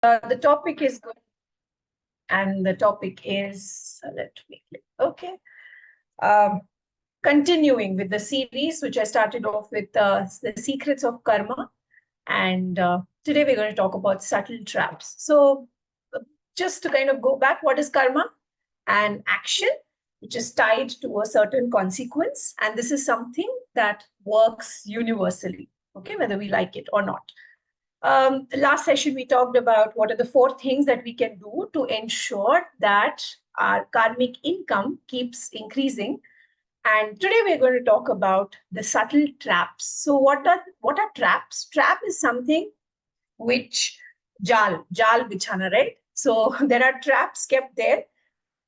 The topic is good, and the topic is, let me click, okay. Continuing with the series, which I started off with the secrets of karma. And today we're going to talk about subtle traps. So just to kind of go back, what is karma? An action which is tied to a certain consequence. And this is something that works universally, okay, whether we like it or not. Last session, we talked about what are the 4 things that we can do to ensure that our karmic income keeps increasing. And today we're going to talk about the subtle traps. So what are traps? Trap is something which 𝗟𝗏𝗃𝗀𝗏, right? So there are traps kept there.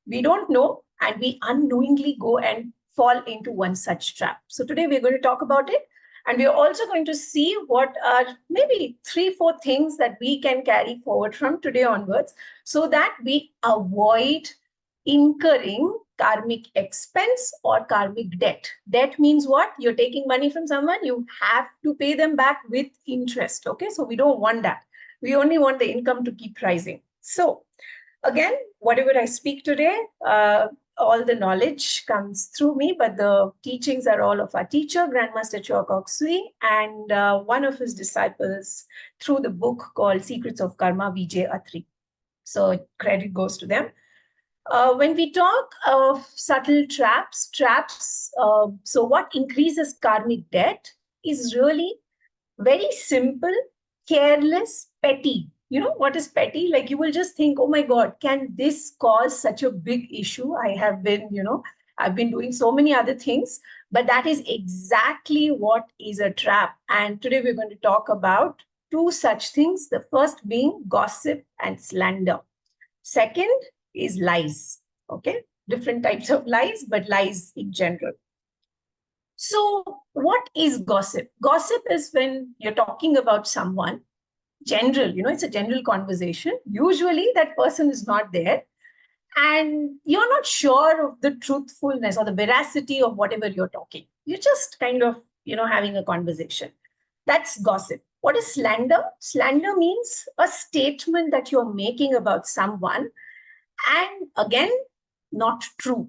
We don't know, and we unknowingly go and fall into one such trap. So today we're going to talk about it. And we're also going to see what are maybe 3-4 things that we can carry forward from today onwards so that we avoid incurring karmic expense or karmic debt. Debt means what? You're taking money from someone, you have to pay them back with interest. Okay, so we don't want that. We only want the income to keep rising. So again, whatever I speak today, all the knowledge comes through me, but the teachings are all of our teacher, Grandmaster 𝗀𝗀𝗀𝗀, and one of his disciples through the book called Secrets of Karma, 𝗂𝗏. So credit goes to them. When we talk of subtle traps, so what increases karmic debt is really very simple, careless, petty. You know what is petty? Like you will just think, oh my God, can this cause such a big issue? I've been doing so many other things, but that is exactly what is a trap. And today we're going to talk about 2 such things. The first being gossip and slander. Second is lies. Okay, different types of lies, but lies in general. So what is gossip? Gossip is when you're talking about someone, general, it's a general conversation. Usually that person is not there and you're not sure of the truthfulness or the veracity of whatever you're talking. You're just kind of, having a conversation. That's gossip. What is slander? Slander means a statement that you're making about someone and again, not true.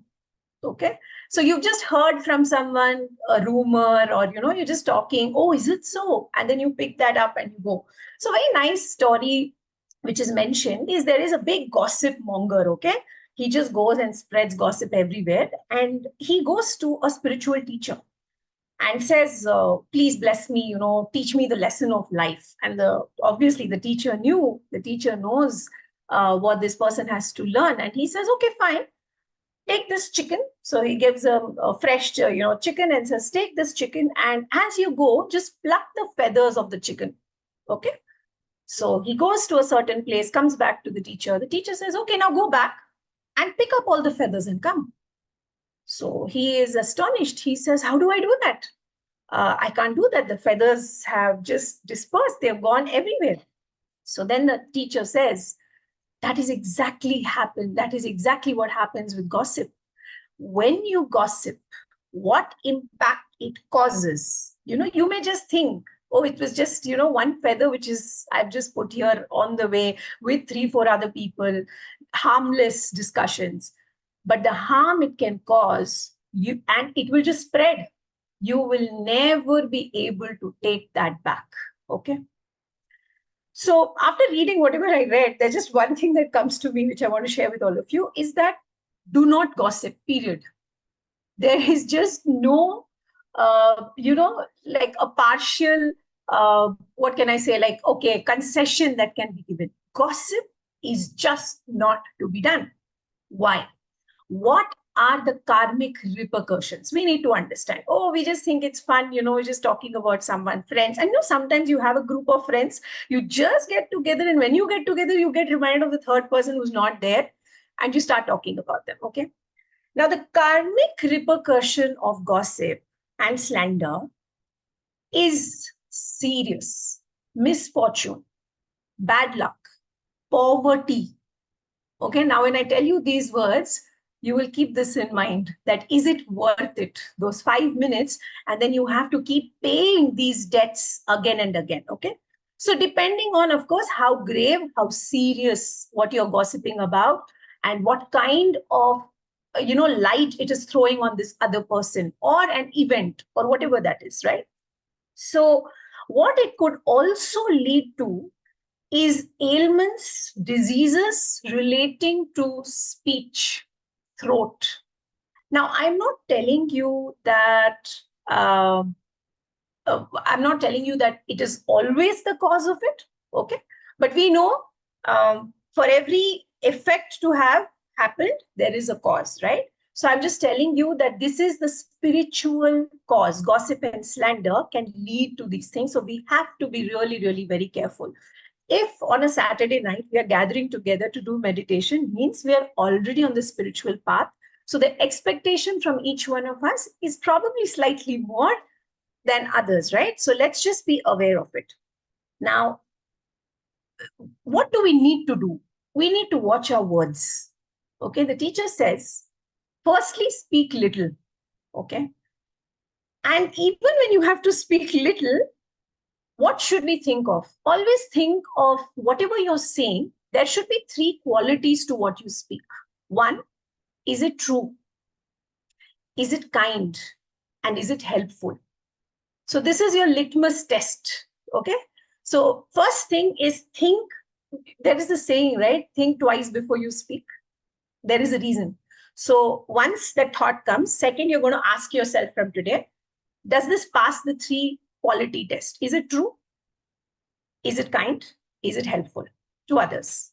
Okay. So you've just heard from someone, a rumor, or, you're just talking, oh, is it so? And then you pick that up and you go. So a very nice story, which is mentioned, is there is a big gossip monger, okay? He just goes and spreads gossip everywhere. And he goes to a spiritual teacher and says, please bless me, teach me the lesson of life. And obviously the teacher knows what this person has to learn. And he says, okay, fine. Take this chicken. So he gives a fresh, chicken and says, take this chicken. And as you go, just pluck the feathers of the chicken. Okay. So he goes to a certain place, comes back to the teacher. The teacher says, okay, now go back and pick up all the feathers and come. So he is astonished. He says, how do I do that? I can't do that. The feathers have just dispersed. They've gone everywhere. So then the teacher says, that is exactly what happens with gossip. When you gossip, what impact it causes? You may just think, oh, it was just, one feather, which is I've just put here on the way with 3-4 other people, harmless discussions. But the harm it can cause, and it will just spread. You will never be able to take that back. Okay. So after reading whatever I read, there's just one thing that comes to me, which I want to share with all of you, is that do not gossip, period. There is just no, like a partial, what can I say, like, okay, concession that can be given. Gossip is just not to be done. Why? What are the karmic repercussions? We need to understand. Oh, we just think it's fun, we're just talking about someone, friends. And sometimes you have a group of friends, you just get together, and when you get together, you get reminded of the third person who's not there, and you start talking about them, okay? Now, the karmic repercussion of gossip and slander is serious. Misfortune, bad luck, poverty. Okay, now when I tell you these words, you will keep this in mind, that is it worth it, those 5 minutes, and then you have to keep paying these debts again and again, okay? So depending on, of course, how grave, how serious what you're gossiping about, and what kind of light it is throwing on this other person or an event or whatever that is, right? So what it could also lead to is ailments, diseases relating to speech, throat. Now, I'm not telling you that it is always the cause of it, okay? But we know for every effect to have happened, there is a cause, right? So I'm just telling you that this is the spiritual cause. Gossip and slander can lead to these things. So we have to be really, really very careful. If on a Saturday night we are gathering together to do meditation, means we are already on the spiritual path. So the expectation from each one of us is probably slightly more than others, right? So let's just be aware of it. Now, what do we need to do? We need to watch our words. Okay, the teacher says, firstly, speak little. Okay. And even when you have to speak little, what should we think of? Always think of whatever you're saying. There should be three qualities to what you speak. One, is it true? Is it kind? And is it helpful? So this is your litmus test. Okay. So first thing is think. There is a saying, right? Think twice before you speak. There is a reason. So once that thought comes, second, you're going to ask yourself from today, does this pass the three quality test? Is it true? Is it kind? Is it helpful to others?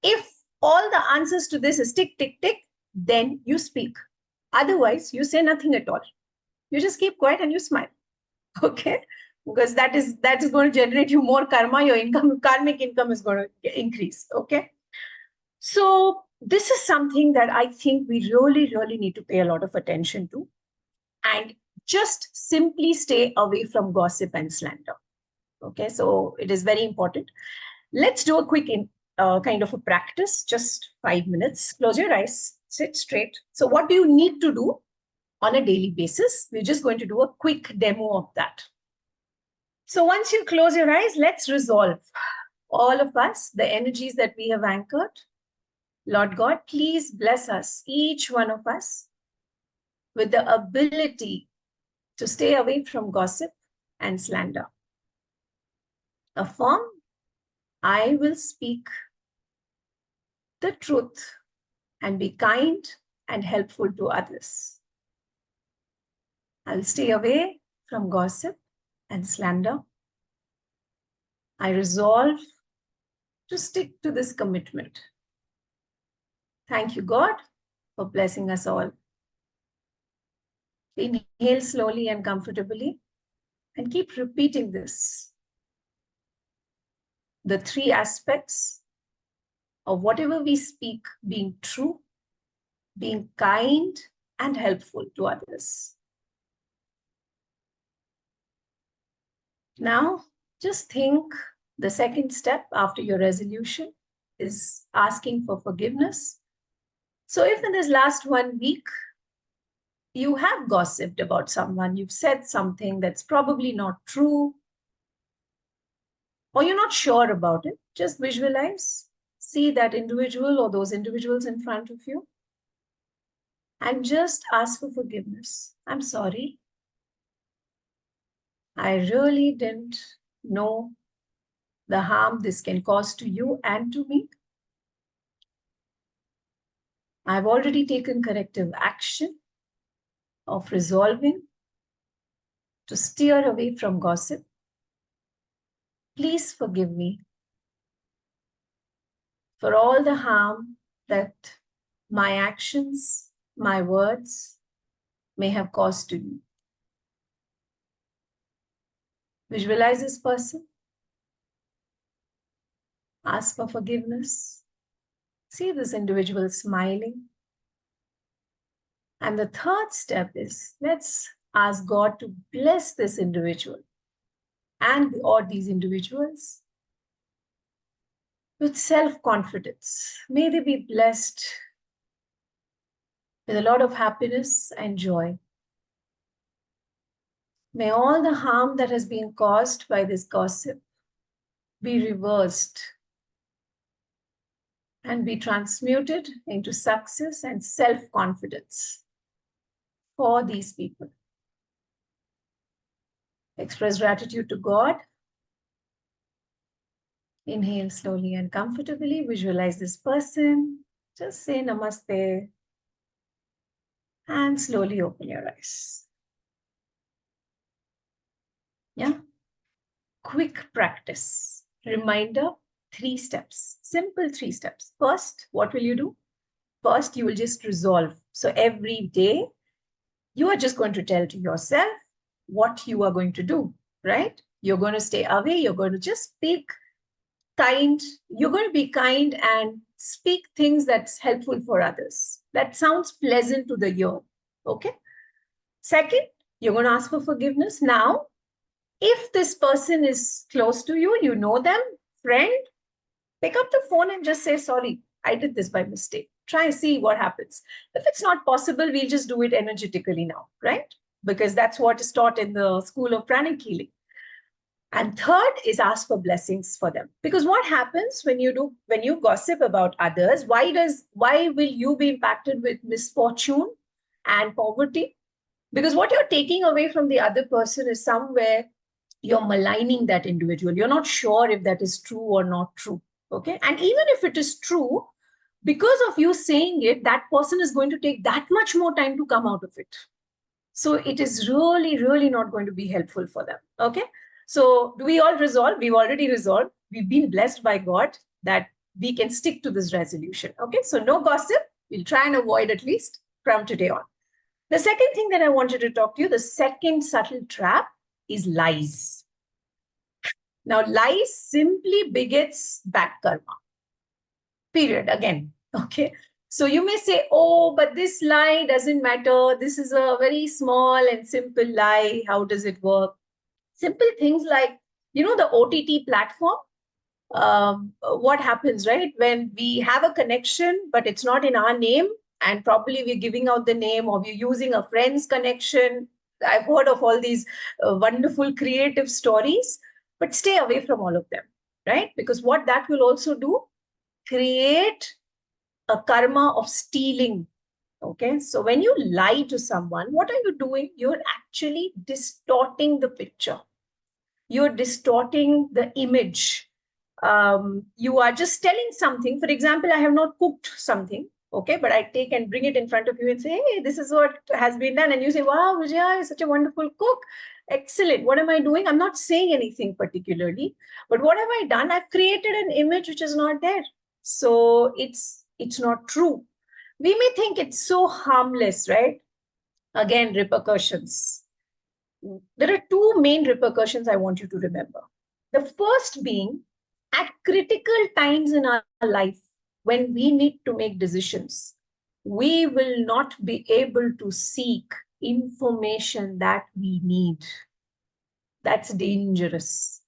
If all the answers to this is tick, tick, tick, then you speak. Otherwise, you say nothing at all. You just keep quiet and you smile. Okay? Because that is going to generate you more karma. Your income, karmic income is going to increase. Okay? So this is something that I think we really, really need to pay a lot of attention to. And just simply stay away from gossip and slander. Okay, so it is very important. Let's do a quick kind of a practice, just 5 minutes. Close your eyes, sit straight. So what do you need to do on a daily basis? We're just going to do a quick demo of that. So once you close your eyes, let's resolve, all of us, the energies that we have anchored. Lord God, please bless us, each one of us, with the ability to stay away from gossip and slander. Affirm, I will speak the truth and be kind and helpful to others. I'll stay away from gossip and slander. I resolve to stick to this commitment. Thank you, God, for blessing us all. Inhale slowly and comfortably and keep repeating this. The three aspects of whatever we speak being true, being kind, and helpful to others. Now, just think the second step after your resolution is asking for forgiveness. So if in this last 1 week, you have gossiped about someone, you've said something that's probably not true, or you're not sure about it, just visualize, see that individual or those individuals in front of you, and just ask for forgiveness. I'm sorry. I really didn't know the harm this can cause to you and to me. I've already taken corrective action of resolving to steer away from gossip. Please forgive me for all the harm that my actions, my words may have caused to you. Visualize this person. Ask for forgiveness. See this individual smiling. And the third step is, let's ask God to bless this individual and or these individuals with self-confidence. May they be blessed with a lot of happiness and joy. May all the harm that has been caused by this gossip be reversed and be transmuted into success and self-confidence for these people. Express gratitude to God. Inhale slowly and comfortably. Visualize this person. Just say namaste. And slowly open your eyes. Yeah. Quick practice. Reminder, 3 steps. Simple 3 steps. First, what will you do? First, you will just resolve. So every day, you are just going to tell to yourself what you are going to do, right? You're going to stay away. You're going to just speak kind. You're going to be kind and speak things that's helpful for others. That sounds pleasant to the ear, okay? Second, you're going to ask for forgiveness. Now, if this person is close to you, you know them, friend, pick up the phone and just say, sorry, I did this by mistake. Try and see what happens. If it's not possible, we'll just do it energetically now, right? Because that's what is taught in the school of pranic healing. And third is ask for blessings for them. Because what happens when you gossip about others, why will you be impacted with misfortune and poverty? Because what you're taking away from the other person is somewhere you're maligning that individual. You're not sure if that is true or not true. Okay. And even if it is true, because of you saying it, that person is going to take that much more time to come out of it. So it is really, really not going to be helpful for them. Okay. So do we all resolve? We've already resolved. We've been blessed by God that we can stick to this resolution. Okay. So no gossip. We'll try and avoid at least from today on. The second thing that I wanted to talk to you, the second subtle trap is lies. Now, lies simply begets bad karma. Period. Again. Okay. So you may say, oh, but this lie doesn't matter. This is a very small and simple lie. How does it work? Simple things like, the OTT platform. What happens, right? When we have a connection, but it's not in our name, and probably we're giving out the name or we're using a friend's connection. I've heard of all these wonderful creative stories, but stay away from all of them, right? Because what that will also do, create a karma of stealing. Okay, so when you lie to someone, what are you doing? You're actually distorting the picture. You're distorting the image. You are just telling something. For example, I have not cooked something, okay, but I take and bring it in front of you and say, hey, this is what has been done. And you say, wow, Vijaya is such a wonderful cook. Excellent. What am I doing? I'm not saying anything particularly, but what have I done? I've created an image which is not there. So it's not true. We may think it's so harmless, right? Again, repercussions. There are 2 main repercussions I want you to remember. The first being, at critical times in our life, when we need to make decisions, we will not be able to seek information that we need. That's dangerous.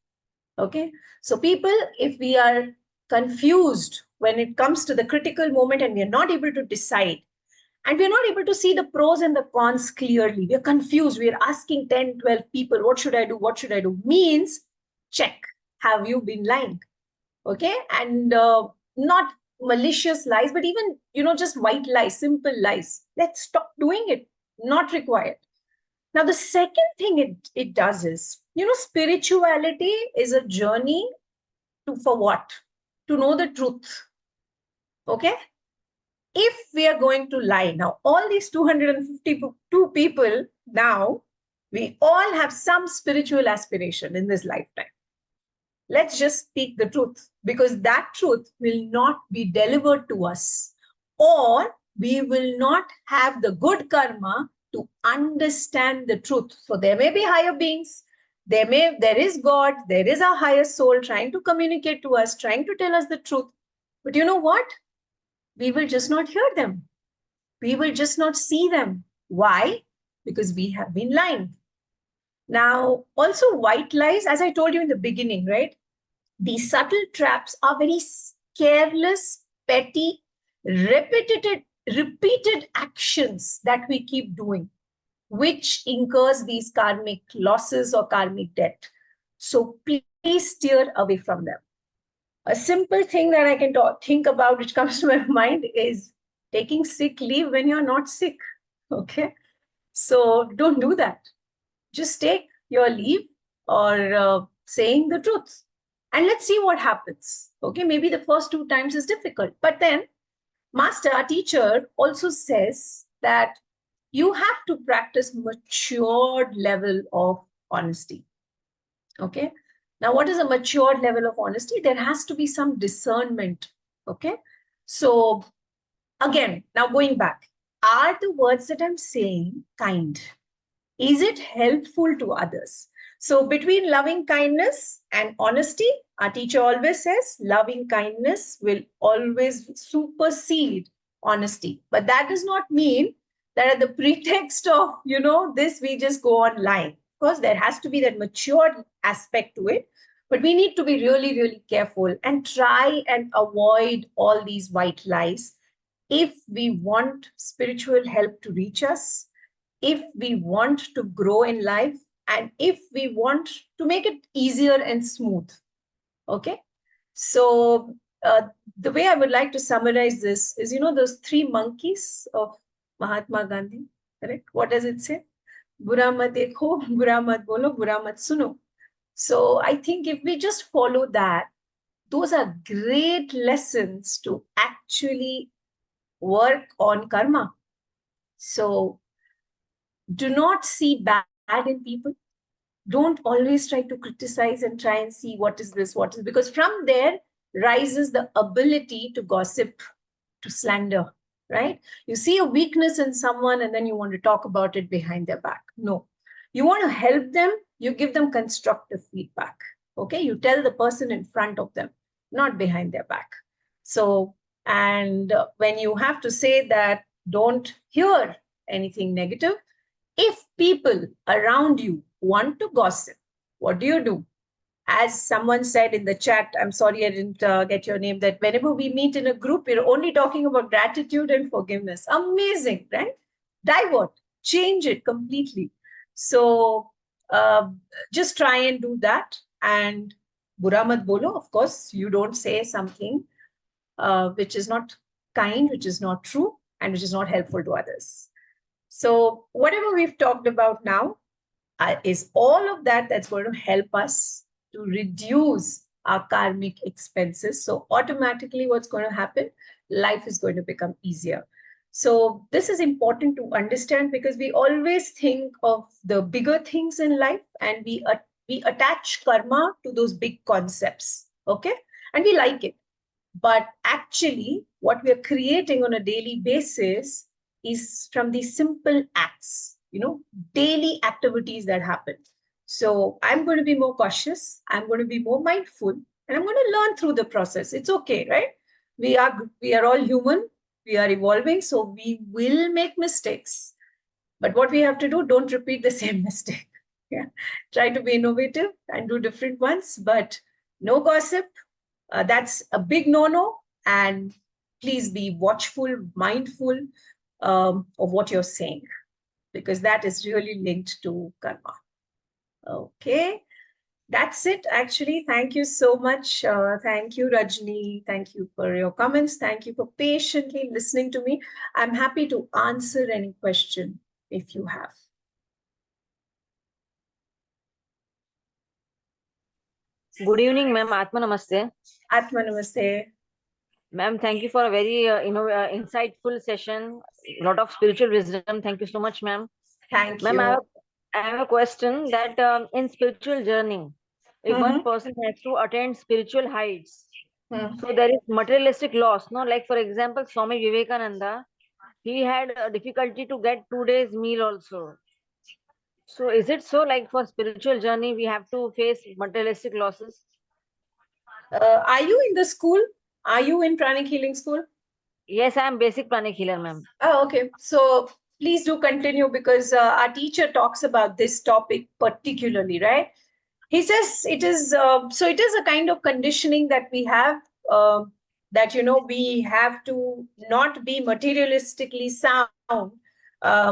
Okay. So people, if we are confused when it comes to the critical moment and we are not able to decide, and we're not able to see the pros and the cons clearly, we're confused, we're asking 10, 12 people, what should I do? What should I do? Means check. Have you been lying? Okay. And not malicious lies, but even, just white lies, simple lies. Let's stop doing it. Not required. Now, the second thing it does is, spirituality is a journey for what? To know the truth. Okay. If we are going to lie now, all these 252 people now, we all have some spiritual aspiration in this lifetime. Let's just speak the truth, because that truth will not be delivered to us, or we will not have the good karma to understand the truth. So there may be higher beings, there is God, there is a higher soul trying to communicate to us, trying to tell us the truth. But you know what? We will just not hear them. We will just not see them. Why? Because we have been lying. Now, also white lies, as I told you in the beginning, right? These subtle traps are very careless, petty, repeated actions that we keep doing, which incurs these karmic losses or karmic debt. So please steer away from them. A simple thing that I can think about, which comes to my mind, is taking sick leave when you're not sick. Okay. So don't do that. Just take your leave or saying the truth. And let's see what happens. Okay. Maybe the first 2 times is difficult. But then master, our teacher, also says that you have to practice matured level of honesty. Okay. Now, what is a matured level of honesty? There has to be some discernment. Okay. So again, now going back, are the words that I'm saying kind? Is it helpful to others? So between loving kindness and honesty, our teacher always says loving kindness will always supersede honesty. But that does not mean that at the pretext of, this, we just go on lying. Of course, there has to be that matured aspect to it. But we need to be really, really careful and try and avoid all these white lies if we want spiritual help to reach us, if we want to grow in life, and if we want to make it easier and smooth. Okay. So the way I would like to summarize this is, those 3 monkeys of Mahatma Gandhi, correct? What does it say? Bura mat dekho, bura mat bolo, bura mat suno. So I think if we just follow that, those are great lessons to actually work on karma. So do not see bad in people. Don't always try to criticize and try and see what is this, because from there rises the ability to gossip, to slander, right? You see a weakness in someone and then you want to talk about it behind their back. No, you want to help them. You give them constructive feedback. Okay. You tell the person in front of them, not behind their back. So, and when you have to say that, don't hear anything negative. If people around you want to gossip, what do? As someone said in the chat, I'm sorry I didn't get your name, that whenever we meet in a group, we're only talking about gratitude and forgiveness. Amazing, right? Divert, change it completely. So just try and do that. And bura mat bolo, of course, you don't say something which is not kind, which is not true, and which is not helpful to others. So whatever we've talked about now is all of that that's going to help us to reduce our karmic expenses. So automatically what's going to happen? Life is going to become easier. So this is important to understand, because we always think of the bigger things in life and we attach karma to those big concepts. Okay. And we like it. But actually what we are creating on a daily basis is from these simple acts, daily activities that happen. So I'm going to be more cautious. I'm going to be more mindful, and I'm going to learn through the process. It's okay, right? We are all human. We are evolving. So we will make mistakes. But what we have to do, don't repeat the same mistake. Yeah. Try to be innovative and do different ones, but no gossip. That's a big no-no. And please be watchful, mindful of what you're saying, because that is really linked to karma. Okay, that's it actually. Thank you so much. Thank you, Rajni. Thank you for your comments. Thank you for patiently listening to me. I'm happy to answer any question if you have. Good evening, ma'am. Atma Namaste. Atma Namaste. Ma'am, thank you for a very insightful session. A lot of spiritual wisdom. Thank you so much, ma'am. Thank you. Ma'am, I have a question that in spiritual journey, if one person has to attain spiritual heights, so there is materialistic loss, no? Like for example, Swami Vivekananda, he had a difficulty to get 2 days meal also. So is it so, like for spiritual journey, we have to face materialistic losses? Are you in the school? Are you in pranic healing school? Yes, I am basic pranic healer, ma'am. Oh, okay. So please do continue, because our teacher talks about this topic particularly, right? He says it is, so it is a kind of conditioning that we have, that, we have to not be materialistically sound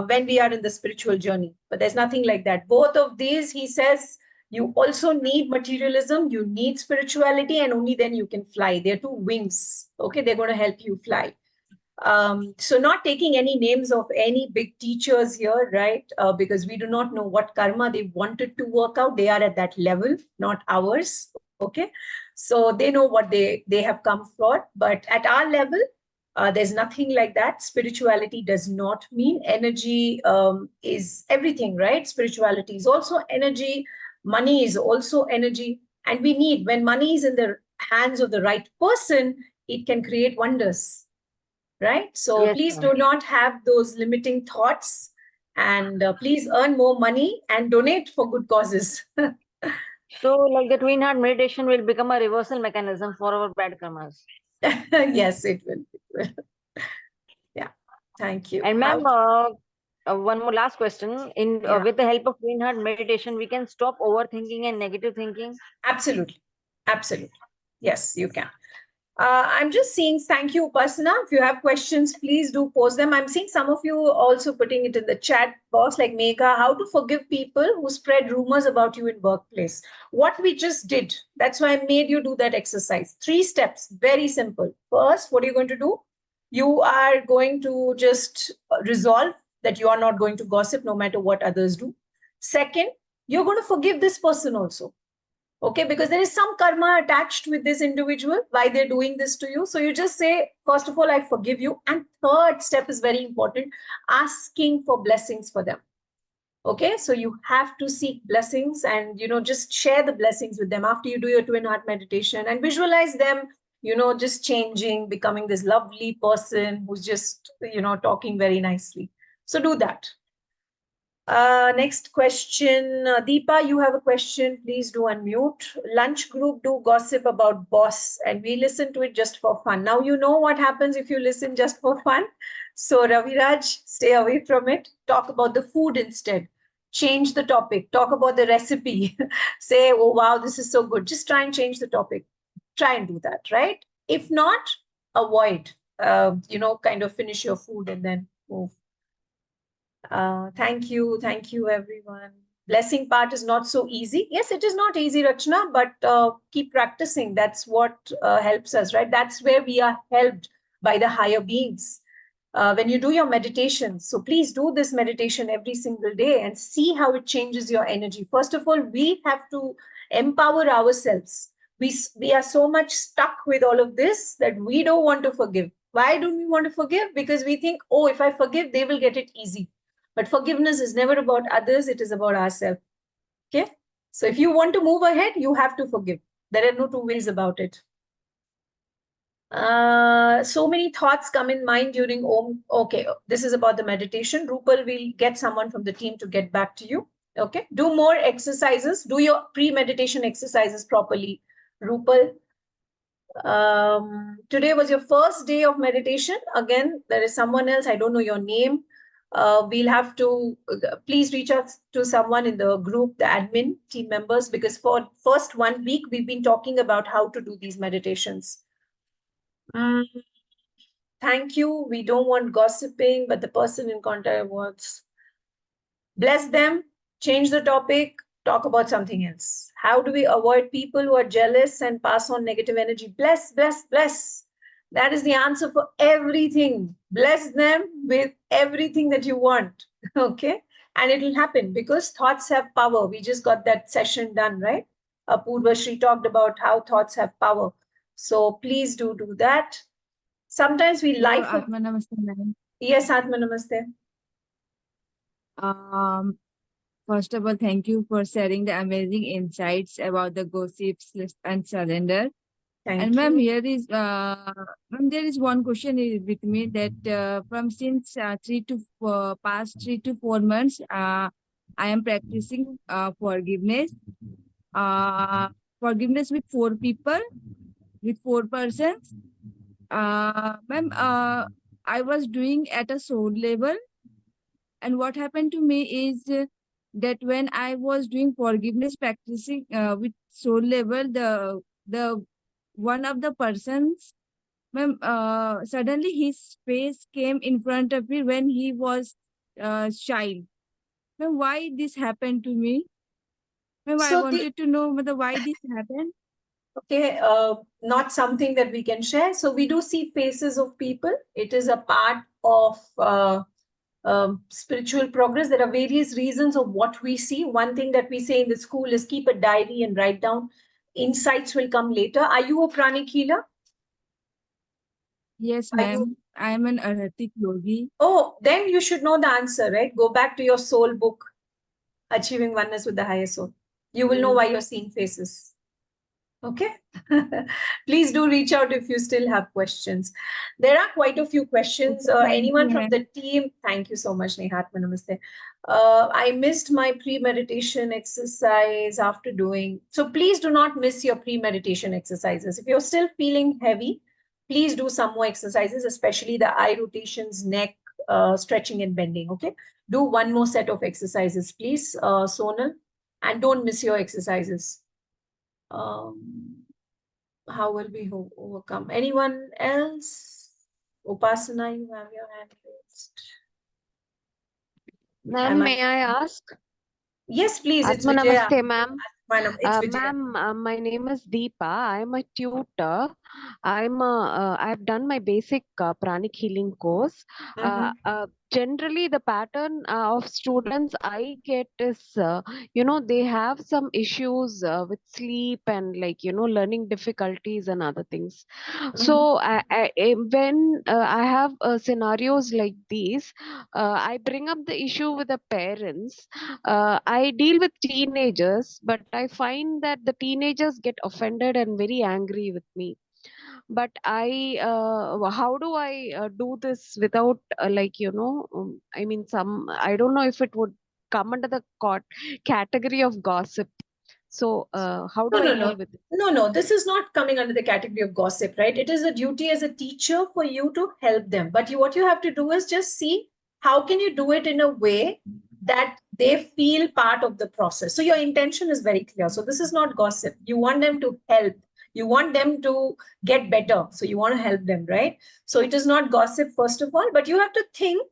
when we are in the spiritual journey. But there's nothing like that. Both of these, he says, You also need materialism, you need spirituality, and only then you can fly. They're two wings, okay? They're going to help you fly. So not taking any names of any big teachers here, right? Because we do not know what karma they wanted to work out. They are at that level, not ours, okay? So they know what they have come for. But at our level, there's nothing like that. Spirituality does not mean energy is everything, right? Spirituality is also energy. Money is also energy. And we need, when money is in the hands of the right person, it can create wonders, right? So Yes, please ma'am. do not have those limiting thoughts, and please earn more money and donate for good causes. So, like the twin heart meditation will become a reversal mechanism for our bad karmas. Yes, it will. Yeah, thank you. And ma'am, one more last question. Yeah, With the help of twin heart meditation, we can stop overthinking and negative thinking. absolutely. Absolutely. Yes, you can. I'm just seeing, thank you, Upasana. If you have questions, please do post them. I'm seeing some of you also putting it in the chat box, like Megha, how to forgive people who spread rumors about you in workplace. What we just did, that's why I made you do that exercise. 3 steps, very simple. First, what are you going to do? You are going to just resolve that you are not going to gossip no matter what others do. Second, you're going to forgive this person also. Okay, because there is some karma attached with this individual, why they're doing this to you. So you just say, first of all, I forgive you. And third step is very important, asking for blessings for them. Okay, so you have to seek blessings and, just share the blessings with them after you do your twin heart meditation and visualize them, just changing, becoming this lovely person who's just, talking very nicely. So do that. Next question. Deepa, you have a question. Please do unmute. Lunch group do gossip about boss and we listen to it just for fun. Now you know what happens if you listen just for fun. So Raviraj, stay away from it. Talk about the food instead. Change the topic. Talk about the recipe. Say, oh, wow, this is so good. Just try and change the topic. Try and do that, right? If not, avoid. Kind of finish your food and then move. Thank you. Thank you, everyone. Blessing part is not so easy. Yes, it is not easy, Rachna, but keep practicing. That's what helps us, right? That's where we are helped by the higher beings. When you do your meditation, so please do this meditation every single day and see how it changes your energy. First of all, we have to empower ourselves. We are so much stuck with all of this that we don't want to forgive. Why don't we want to forgive? Because we think, oh, if I forgive, they will get it easy. But forgiveness is never about others, it is about ourselves. Okay? So if you want to move ahead, you have to forgive. There are no two ways about it. So many thoughts come in mind during Om. Okay, this is about the meditation. Rupal will get someone from the team to get back to you. Okay, do more exercises. Do your pre-meditation exercises properly. Rupal, today was your first day of meditation. Again, there is someone else. I don't know your name. We'll have to please reach out to someone in the group, the admin team members, because for first 1 week, we've been talking about how to do these meditations. Thank you. We don't want gossiping, but the person in contact wants. Bless them, change the topic, talk about something else. How do we avoid people who are jealous and pass on negative energy? Bless, bless, bless. That is the answer for everything. Bless them with everything that you want. Okay? And it will happen because thoughts have power. We just got that session done, right? Purvashri talked about how thoughts have power. So please do that. Sometimes we Hello, lie for... Atma Namaste, madam. Yes, Atma Namaste. First of all, thank you for sharing the amazing insights about the gossips and surrender. Thank ma'am, you. here is ma'am, there is one question with me that from since past 3 to 4 months, I am practicing forgiveness. Forgiveness with 4 people, with 4 persons. Ma'am, I was doing at a soul level, and what happened to me is that when I was doing forgiveness practicing with soul level, the one of the persons, ma'am, suddenly his face came in front of me when he was child. Ma'am, why this happened to me? Ma'am, I So wanted to know why this happened. okay, not something that we can share. So we do see faces of people. It is a part of spiritual progress. There are various reasons of what we see. One thing that we say in the school is keep a diary and write down. Insights will come later. Are you a pranic healer? Yes, Are you? ma'am. I am an 𝗪𝗃 yogi. Oh, then you should know the answer, right? Go back to your soul book, Achieving Oneness with the Higher Soul. You will know why you're seeing faces. Okay. Please do reach out if you still have questions. There are quite a few questions. Okay, thank Anyone you, from the ma'am. team? Thank you so much, Nehatma. Namaste. I missed my pre-meditation exercise after doing. So please do not miss your pre-meditation exercises. If you're still feeling heavy, please do some more exercises, especially the eye rotations, neck, stretching and bending. Okay. Do one more set of exercises, please, Sonal, and don't miss your exercises. How will we overcome? Anyone else? Upasana, you have your hand raised. Ma'am, may I ask? Yes, please. It's Atma Vijaya. Namaste, ma'am. It's Vijaya. Ma'am, my name is Deepa. I'm a tutor. I've done my basic pranic healing course. Generally, the pattern of students I get is, they have some issues with sleep and learning difficulties and other things. So when I have scenarios like these, I bring up the issue with the parents. I deal with teenagers, but I find that the teenagers get offended and very angry with me. But how do I do this without I don't know if it would come under the category of gossip. So how do I deal with it? No, this is not coming under the category of gossip, right? It is a duty as a teacher for you to help them. But what you have to do is just see how can you do it in a way that they feel part of the process. So your intention is very clear. So this is not gossip. You want them to help. You want them to get better. So you want to help them, right? So it is not gossip, first of all, but you have to think,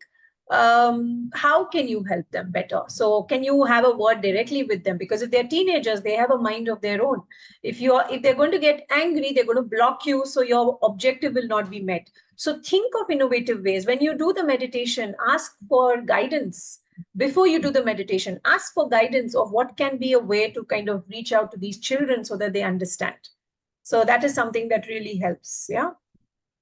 how can you help them better? So can you have a word directly with them? Because if they're teenagers, they have a mind of their own. If they're going to get angry, they're going to block you, so your objective will not be met. So think of innovative ways. When you do the meditation, ask for guidance. Before you do the meditation, ask for guidance of what can be a way to kind of reach out to these children so that they understand. So that is something that really helps. Yeah.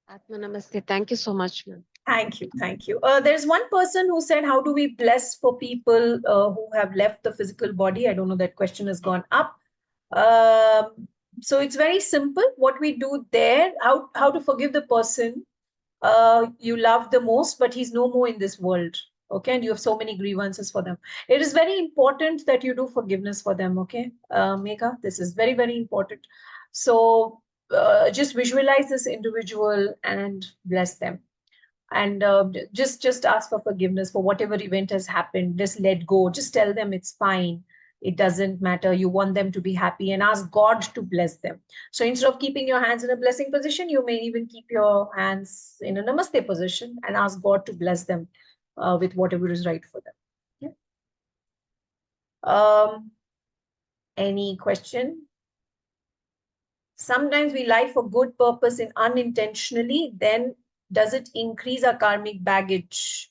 Atma Namaste. Thank you so much, ma'am. Thank you. Thank you. There's one person who said, how do we bless for people who have left the physical body? I don't know, that question has gone up. So it's very simple. What we do there, how to forgive the person you love the most, but he's no more in this world. Okay. And you have so many grievances for them. It is very important that you do forgiveness for them. Okay. Megha, this is very, very important. So just visualize this individual and bless them. And just ask for forgiveness for whatever event has happened. Just let go. Just tell them it's fine. It doesn't matter. You want them to be happy, and ask God to bless them. So instead of keeping your hands in a blessing position, you may even keep your hands in a namaste position and ask God to bless them with whatever is right for them. Yeah. Any question? Sometimes we lie for good purpose and unintentionally, then does it increase our karmic baggage?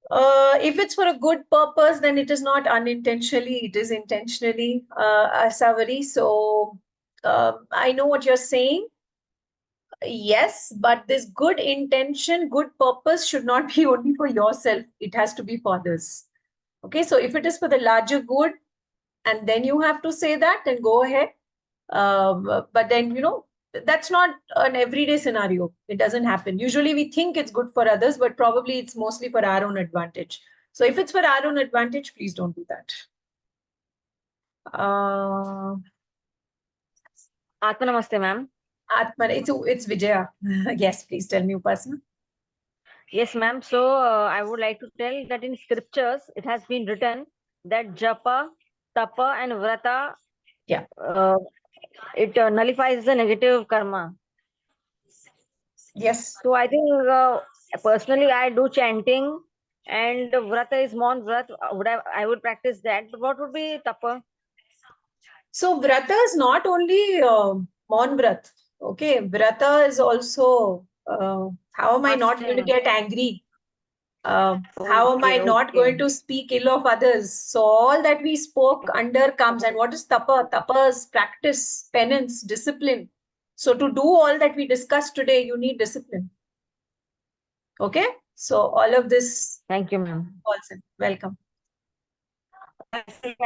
If it's for a good purpose, then it is not unintentionally, it is intentionally, Savari. So I know what you're saying. Yes, but this good intention, good purpose should not be only for yourself. It has to be for others. Okay, so if it is for the larger good, and then you have to say that, then go ahead. But then, that's not an everyday scenario. It doesn't happen. Usually we think it's good for others, but probably it's mostly for our own advantage. So if it's for our own advantage, please don't do that. Atma Namaste, ma'am. Atma, it's Vijaya. Yes, please tell me, Upasana. Yes, ma'am. So I would like to tell that in scriptures, it has been written that japa, tapa, and vrata, it nullifies the negative karma. Yes. So I think personally, I do chanting, and vrata is mon vrat. I would practice that. But what would be tapa? So Vrata is not only Maun Vrat. Okay, Vrata is also how am I not going to get angry? How am I not going to speak ill of others? So all that we spoke under comes. And what is tapa? Tapa is practice, penance, discipline. So to do all that we discussed today, you need discipline. Okay. So all of this. Thank you, ma'am. Also, welcome. I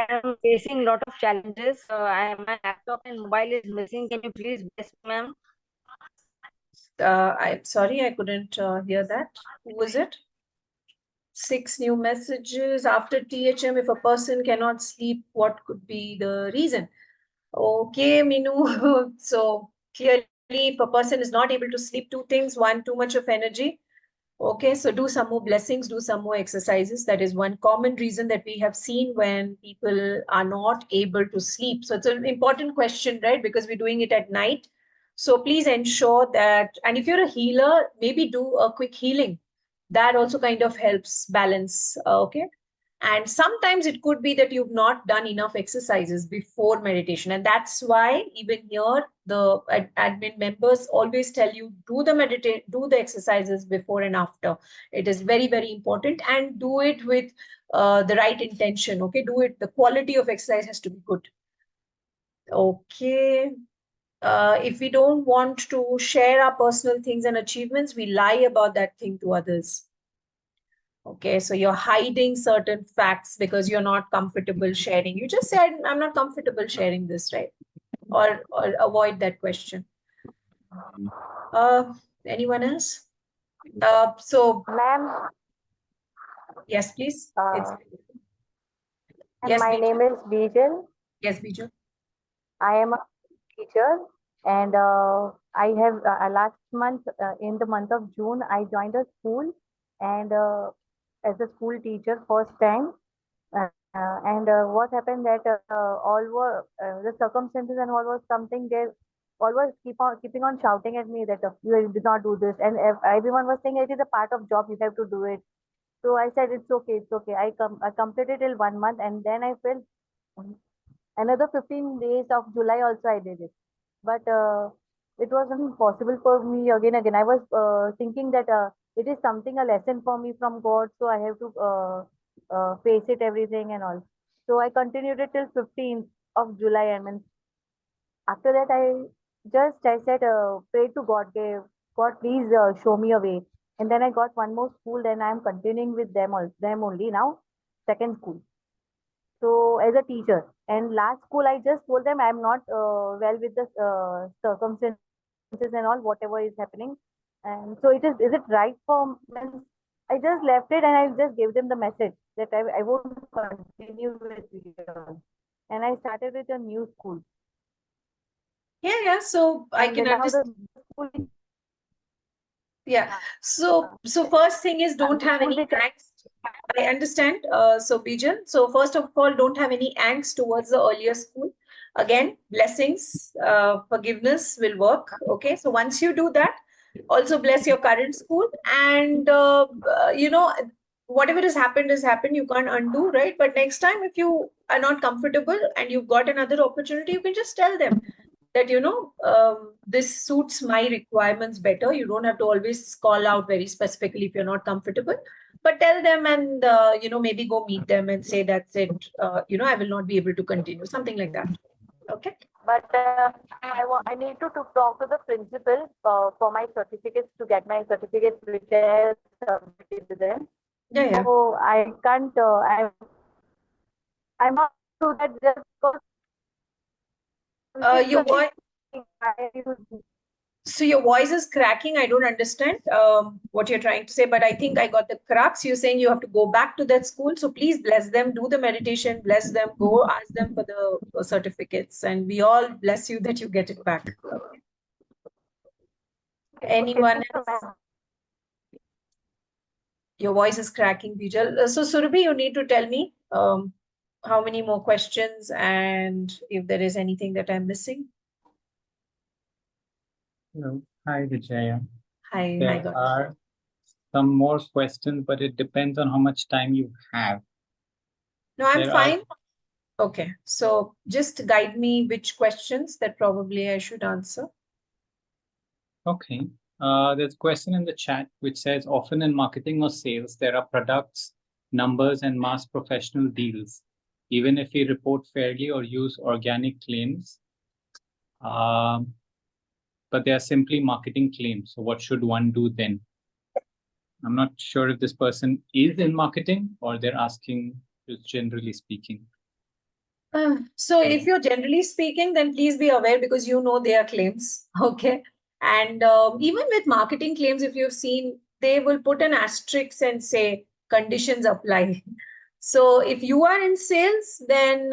am facing a lot of challenges. My laptop and mobile is missing. Can you please bless me, ma'am? I'm sorry, I couldn't hear that. Who was it? 6 new messages after THM. If a person cannot sleep, what could be the reason? Okay, Minu. So clearly, if a person is not able to sleep, 2 things. 1, too much of energy. Okay, so do some more blessings, do some more exercises. That is one common reason that we have seen when people are not able to sleep. So it's an important question, right? Because we're doing it at night. So please ensure that, and if you're a healer, maybe do a quick healing. That also kind of helps balance, okay? And sometimes it could be that you've not done enough exercises before meditation. And that's why even here, the admin members always tell you, do the exercises before and after. It is very, very important, and do it with the right intention. Okay, do it. The quality of exercise has to be good. Okay. If we don't want to share our personal things and achievements, we lie about that thing to others. Okay, so you're hiding certain facts because you're not comfortable sharing. You just said, I'm not comfortable sharing this, right? Or avoid that question. Anyone else? So, ma'am. Yes, please. Yes, my name is Bijal. Yes, Bijal. I am a teacher, and I have last month, in the month of June, I joined a school, and as a school teacher first time. And what happened that all were the circumstances and all was something they always keeping on shouting at me that you did not do this, and everyone was saying it is a part of job, you have to do it. So I said it's okay, it's okay. I completed till 1 month, and then I felt another 15 days of July also I did it, but it wasn't possible for me again. I was thinking that it is something a lesson for me from God, so I have to face it everything and all. So I continued it till 15th of July, and then after that I said pray to God, God please show me a way. And then I got one more school, then I am continuing with them only now, second school. So as a teacher, and last school I just told them I'm not well with the circumstances and all whatever is happening. And so is it right for men? I just left it and I just gave them the message that I won't continue with you. And I started with a new school. Yeah. So I can understand. Yeah. So first thing is, don't have any angst. I understand. So Bijal, so first of all, don't have any angst towards the earlier school. Again, blessings, forgiveness will work. Okay. So once you do that, also bless your current school, and whatever has happened, you can't undo, right? But next time, if you are not comfortable and you've got another opportunity, you can just tell them that, this suits my requirements better. You don't have to always call out very specifically if you're not comfortable, but tell them, and maybe go meet them and say that's it. I will not be able to continue, something like that. Okay. But I need to talk to the principal for my certificates, to get my certificates which I have submitted to them. Yeah. So I can't. I'm not do that just because. Your voice. So your voice is cracking. I don't understand what you're trying to say, but I think I got the crux. You're saying you have to go back to that school. So please bless them, do the meditation, bless them, go ask them for the certificates, and we all bless you that you get it back. Okay. Anyone else? Your voice is cracking, Bijal. So Surabhi, you need to tell me how many more questions and if there is anything that I'm missing. Hello. Hi, Vijaya. Hi. There are some more questions, but it depends on how much time you have. No, I'm fine. Okay, so just guide me which questions that probably I should answer. Okay. There's a question in the chat which says, often in marketing or sales, there are products, numbers, and mass professional deals. Even if we report fairly or use organic claims, but they are simply marketing claims. So what should one do then? I'm not sure if this person is in marketing or they're asking just generally speaking. So if you're generally speaking, then please be aware because you know they are claims. Okay. And even with marketing claims, if you've seen, they will put an asterisk and say conditions apply. So if you are in sales, then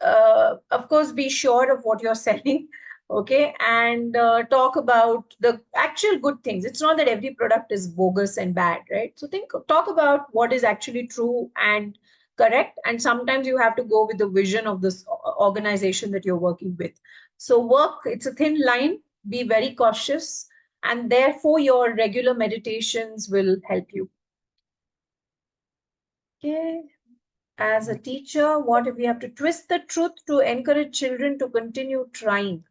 of course, be sure of what you're selling. Okay. And talk about the actual good things. It's not that every product is bogus and bad, right? So talk about what is actually true and correct. And sometimes you have to go with the vision of this organization that you're working with. So it's a thin line, be very cautious, and therefore your regular meditations will help you. Okay. As a teacher, what if we have to twist the truth to encourage children to continue trying?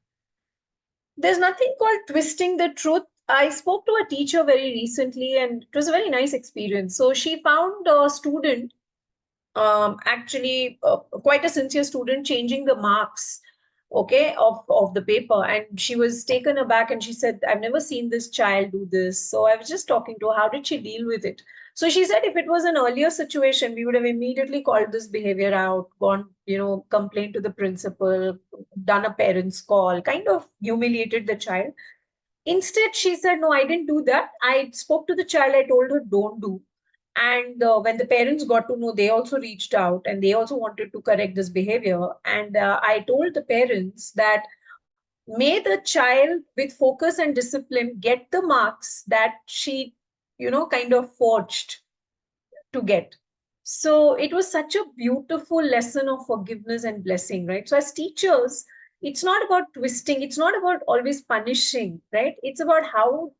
There's nothing called twisting the truth. I spoke to a teacher very recently and it was a very nice experience. So she found a student, actually quite a sincere student, changing the marks, okay, of the paper. And she was taken aback and she said, I've never seen this child do this. So I was just talking to her, how did she deal with it? So she said, if it was an earlier situation, we would have immediately called this behavior out, gone, complained to the principal, done a parent's call, kind of humiliated the child. Instead, she said, no, I didn't do that. I spoke to the child. I told her, don't do. And when the parents got to know, they also reached out and they also wanted to correct this behavior. And I told the parents that may the child with focus and discipline get the marks that she, kind of forged to get. So it was such a beautiful lesson of forgiveness and blessing, right? So as teachers, it's not about twisting. It's not about always punishing, right? It's about how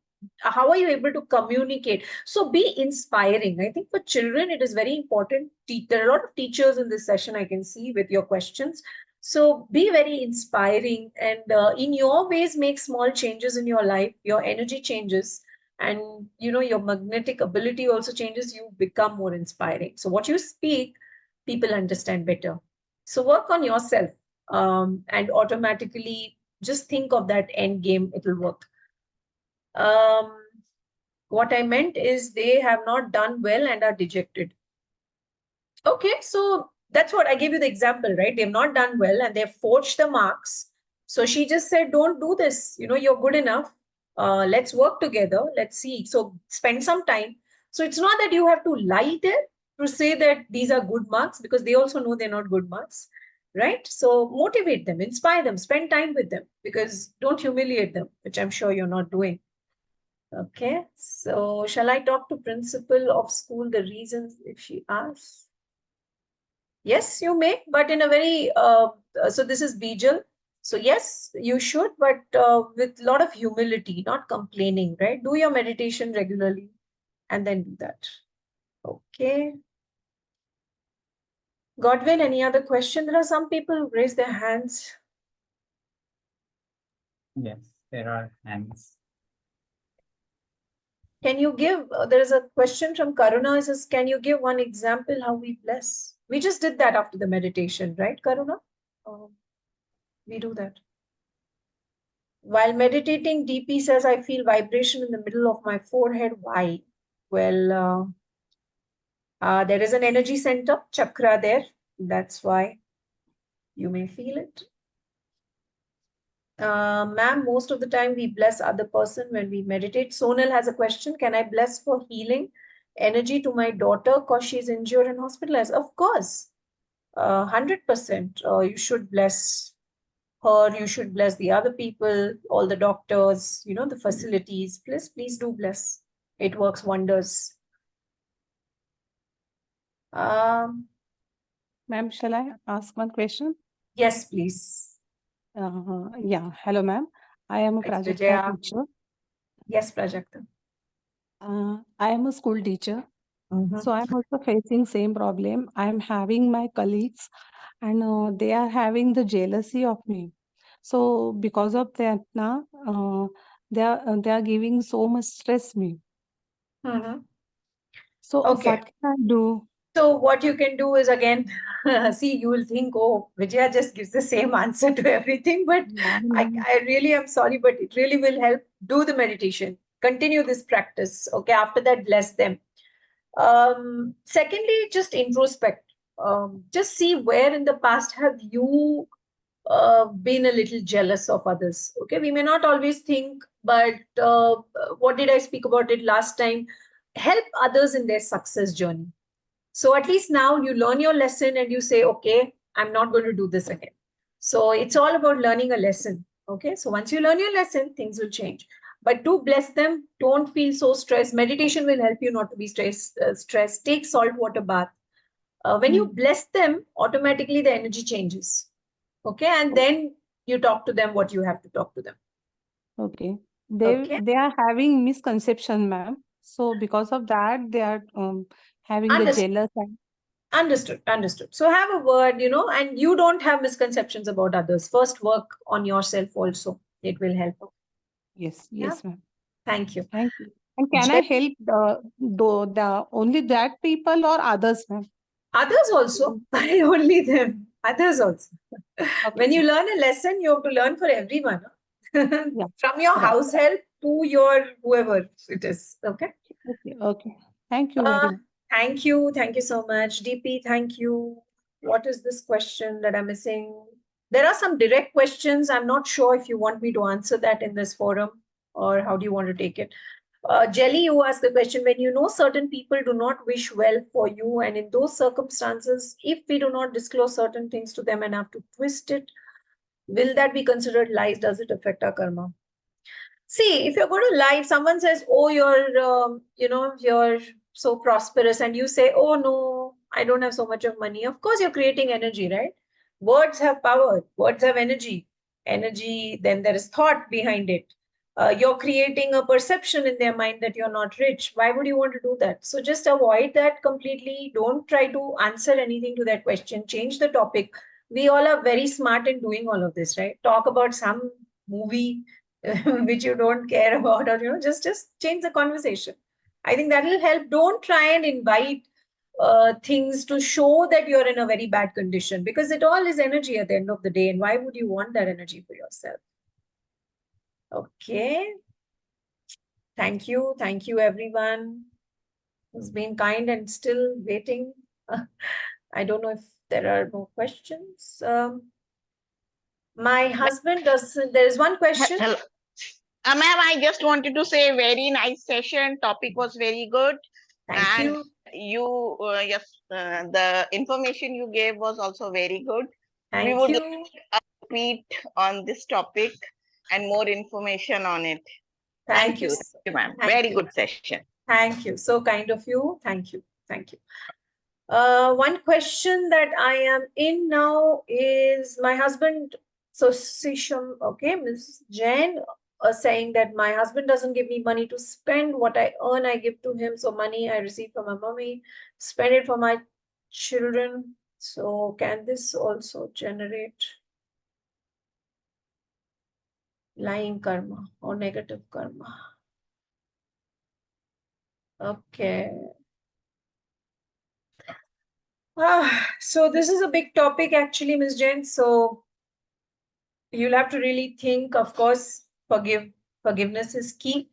are you able to communicate? So be inspiring. I think for children, it is very important. There are a lot of teachers in this session I can see with your questions. So be very inspiring and in your ways, make small changes in your life. Your energy changes and your magnetic ability also changes. You become more inspiring. So what you speak, people understand better. So work on yourself and automatically just think of that end game. It will work. What I meant is they have not done well and are dejected. Okay, so that's what I gave you the example, right? They've not done well and they've forged the marks. So she just said, don't do this. You're good enough. Let's work together. Let's see. So spend some time. So it's not that you have to lie there to say that these are good marks because they also know they're not good marks, right? So motivate them, inspire them, spend time with them because don't humiliate them, which I'm sure you're not doing. Okay, so shall I talk to principal of school the reasons if she asks? Yes, you may, but in a very, so this is Bijal. So yes, you should, but with a lot of humility, not complaining, right? Do your meditation regularly and then do that. Okay. Godwin, any other question? There are some people who raise their hands. Yes, there are hands. Can you give, there is a question from Karuna. It says, can you give one example how we bless? We just did that after the meditation, right, Karuna? We do that. While meditating, DP says, I feel vibration in the middle of my forehead. Why? Well, there is an energy center, chakra there. That's why you may feel it. Ma'am, most of the time we bless other person when we meditate. Sonal has a question. Can I bless for healing energy to my daughter because she's injured and hospitalized? Of course, 100%. You should bless her. You should bless the other people, all the doctors, the facilities. Please do bless. It works wonders. Ma'am, shall I ask one question? Yes, please. Yeah, hello, ma'am. I am a Prajakta teacher. Yes, Prajakta. I am a school teacher. Mhm. So I'm also facing same problem. I'm having my colleagues and they are having the jealousy of me. So because of that, they are giving so much stress me. Mhm. So Okay. what can I do? So what you can do is, again, see, you will think, oh, Vijaya just gives the same answer to everything, but Yeah, I really am sorry, but it really will help. Do the meditation. Continue this practice. Okay. After that, bless them. Secondly, just introspect. Just see where in the past have you been a little jealous of others. Okay. We may not always think, but what did I speak about it last time? Help others in their success journey. So at least now you learn your lesson and you say, okay, I'm not going to do this again. So it's all about learning a lesson. Okay. So once you learn your lesson, things will change. But do bless them. Don't feel so stressed. Meditation will help you not to be stressed. Take salt water bath. When you bless them, automatically the energy changes. Okay. And then you talk to them what you have to talk to them. okay. Okay. They are having misconception, ma'am. So because of that, they are having the Understood. jealous and Understood. So have a word, and you don't have misconceptions about others. First, work on yourself also. It will help. yes, Yeah. yes, ma'am. Thank you. Thank you. And can I help the only that people or others, ma'am? Others also, but only them. Others also. When you learn a lesson, you have to learn for everyone. Yeah. From your Right. house help to your whoever it is. Okay. Okay. Thank you very much. Thank you. Thank you so much. DP, thank you. What is this question that I'm missing? There are some direct questions. I'm not sure if you want me to answer that in this forum or how do you want to take it. Jelly, you asked the question, when you know certain people do not wish well for you, and in those circumstances, if we do not disclose certain things to them and have to twist it, will that be considered lies? Does it affect our karma? See, if you're going to lie, if someone says, oh, you're so prosperous, and you say, oh, no, I don't have so much of money. Of course, you're creating energy, right? Words have power. Words have energy. Energy, then there is thought behind it. You're creating a perception in their mind that you're not rich. Why would you want to do that? So just avoid that completely. Don't try to answer anything to that question. Change the topic. We all are very smart in doing all of this, right? Talk about some movie which you don't care about, or just change the conversation. I think that will help. Don't try and invite things to show that you're in a very bad condition, because it all is energy at the end of the day, and why would you want that energy for yourself? Okay. Thank you everyone who's been kind and still waiting. I don't know if there are more questions. My husband doesn't. There is one question. Hello. Ma'am, I just wanted to say very nice session. Topic was very good. Thank you. Yes, the information you gave was also very good. Thank we would you. like a repeat on this topic and more information on it. Thank you, ma'am. Very good session. Thank you. So kind of you. Thank you. One question that I am in now is my husband. So Sisham, okay, Ms. Jain, saying that my husband doesn't give me money to spend. What I earn, I give to him. So money I receive from my mommy, spend it for my children. So can this also generate lying karma or negative karma? Okay. So this is a big topic actually, Ms. Jain. So you'll have to really think. Of course, forgiveness is key.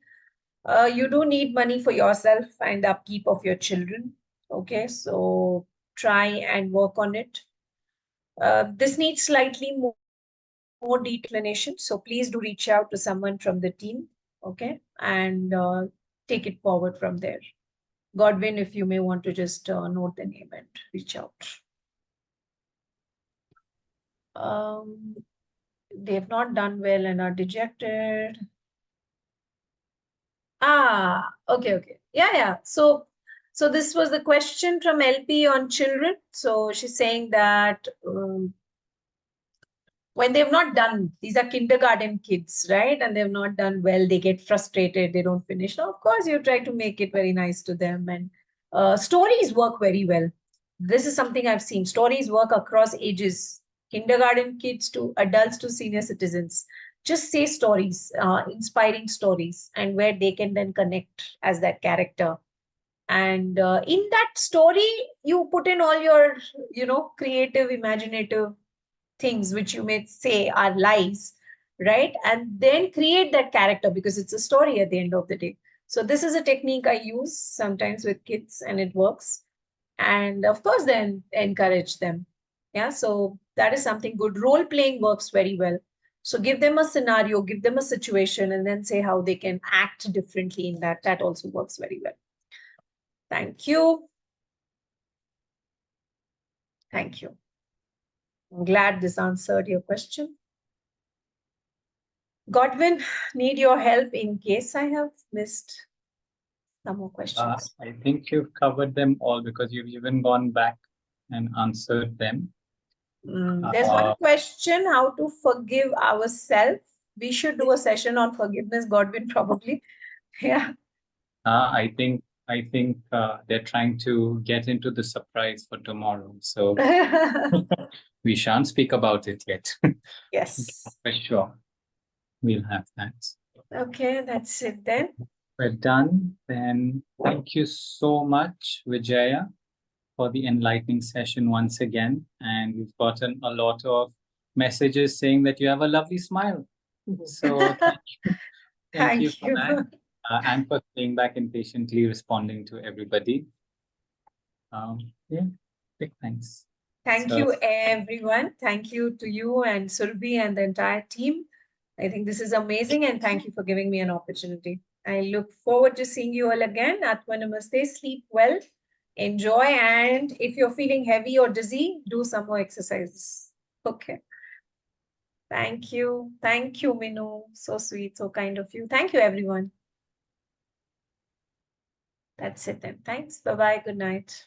You do need money for yourself and the upkeep of your children. Okay, so try and work on it. This needs slightly more detailed explanation. So please do reach out to someone from the team. Okay, and take it forward from there. Godwin, if you may want to just note the name and reach out. They have not done well and are dejected. Okay. Yeah. So this was the question from LP on children. So she's saying that when they've not done, these are kindergarten kids, right? And they've not done well, they get frustrated, they don't finish. Now, of course, you try to make it very nice to them and Stories work very well. This is something I've seen. Stories work across ages, kindergarten kids to adults to senior citizens. Just say stories, inspiring stories, and where they can then connect as that character. And in that story, you put in all your, creative, imaginative things which you may say are lies, right? And then create that character because it's a story at the end of the day. So this is a technique I use sometimes with kids and it works. And of course, then encourage them. Yeah, so that is something good. Role playing works very well. So give them a scenario, give them a situation, and then say how they can act differently in that. That also works very well. Thank you. Thank you. I'm glad this answered your question. Godwin, need your help in case I have missed some more questions. I think you've covered them all because you've even gone back and answered them. There's one question, how to forgive ourselves. We should do a session on forgiveness, Godwin, probably. Yeah. I think they're trying to get into the surprise for tomorrow. So we shan't speak about it yet. Yes. For sure. We'll have that. Okay, that's it then. We're done. Then thank you so much, Vijaya, for the enlightening session once again. And we've gotten a lot of messages saying that you have a lovely smile. So thank you for that. And for staying back and patiently responding to everybody. Yeah, big thanks. Thank you, everyone. Thank you to you and Surbhi and the entire team. I think this is amazing, and thank you for giving me an opportunity. I look forward to seeing you all again. Atma Namaste. Sleep well, enjoy, and if you're feeling heavy or dizzy, do some more exercises. Okay. Thank you. Thank you, Minu. So sweet, so kind of you. Thank you, everyone. That's it then. Thanks. Bye-bye. Good night.